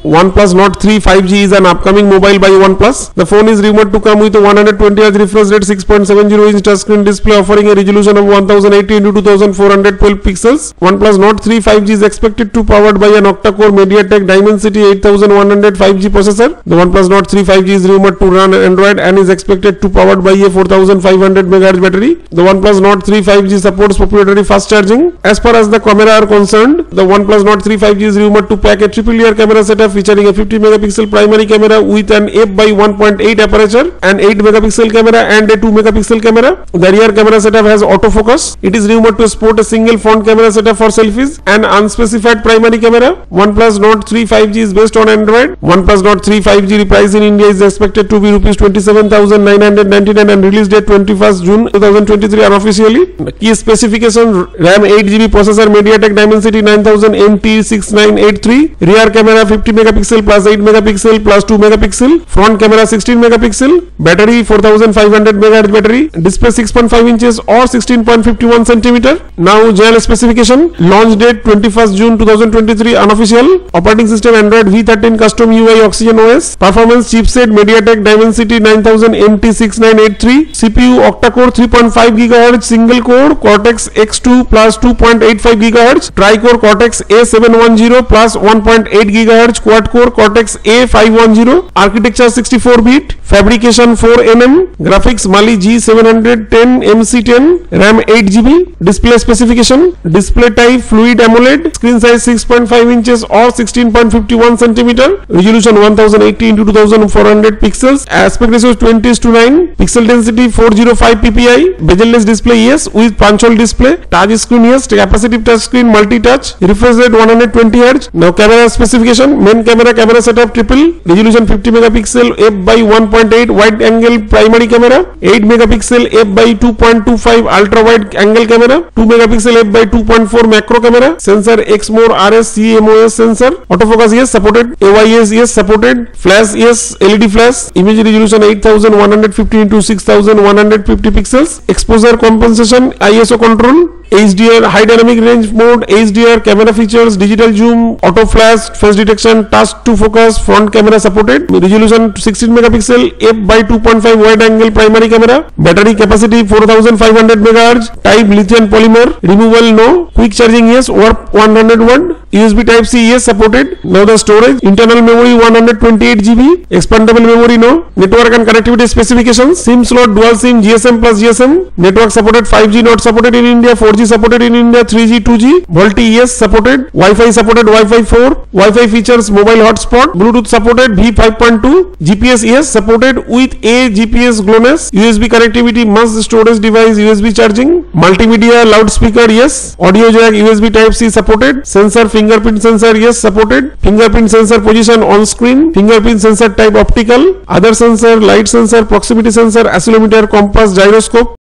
OnePlus Nord 3 5G is an upcoming mobile by OnePlus. The phone is rumored to come with a 120Hz refresh rate, 6.70-inch touchscreen display offering a resolution of 1080 x 2412 pixels. OnePlus Nord 3 5G is expected to powered by an octa-core MediaTek Dimensity 8100 5G processor. The OnePlus Nord 3 5G is rumored to run Android and is expected to powered by a 4500 mAh battery. The OnePlus Nord 3 5G supports proprietary fast charging. As far as the camera are concerned, the OnePlus Nord 3 5G is rumored to pack a triple layer camera setup featuring a 50 megapixel primary camera with an f/1.8 aperture, an 8 megapixel camera and a 2 megapixel camera. The rear camera setup has autofocus. It is rumored to sport a single front camera setup for selfies and unspecified primary camera. OnePlus Nord 3 5G is based on Android. OnePlus Nord 3 5G price in India is expected to be rupees 27,999 and release date 21st June 2023 unofficially. Key specification: RAM 8GB processor MediaTek Dimensity 9000 MT6983, rear camera 50 megapixel plus 8 megapixel plus 2 megapixel, front camera 16 megapixel, battery 4500 mAh battery, display 6.5 inches or 16.51 cm. Now general specification: launch date 21st June 2023 unofficial. Operating system Android V13 custom UI Oxygen OS. Performance chipset MediaTek Dimensity 9000 MT6983, CPU octa-core 3.5 GHz single core Cortex X2 plus 2.85 GHz, tri-core Cortex A710 plus 1.8 GHz quad core Cortex A510, architecture 64-bit, fabrication 4nm, graphics Mali G710 MC10, RAM 8GB. Display specification: display type Fluid AMOLED, screen size 6.5 inches or 16.51 cm, resolution 1080 x 2400 pixels, aspect ratio 20:9, pixel density 405 ppi, bezel-less display yes with punch-hole display, touch screen yes, capacitive touch screen, multi-touch, refresh rate 120 Hz. Now camera specification: main camera setup triple, resolution 50 megapixel f/1.8 wide angle primary camera, 8 megapixel f/2.25 ultra wide angle camera, 2 megapixel f/2.4 macro camera, sensor Exmor RS CMOS sensor, autofocus yes supported, AYS yes supported, flash yes, LED flash, image resolution 8150 x 6150 pixels, exposure compensation, ISO control, HDR high dynamic range mode, HDR camera features, digital zoom, auto flash, face detection, task to focus, front camera supported, resolution 16 megapixel f/2.5 wide angle primary camera, battery capacity 4500 mAh, type lithium polymer, removal no, quick charging yes, warp 100 watt, USB type C yes supported. Now the storage: internal memory 128 GB, expandable memory no. Network and connectivity specifications: SIM slot dual SIM, GSM plus GSM, network supported, 5G not supported in India, 4G supported in India, 3G 2G, VoLTE yes supported, Wi-Fi supported, Wi-Fi 4, Wi-Fi features mobile hotspot, Bluetooth supported, V5.2, GPS yes supported with a GPS GLONASS, USB connectivity must storage device, USB charging, multimedia loudspeaker yes, audio jack, USB type C supported, sensor fingerprint sensor yes supported, fingerprint sensor position on screen, fingerprint sensor type optical, other sensor light sensor, proximity sensor, accelerometer, compass, gyroscope.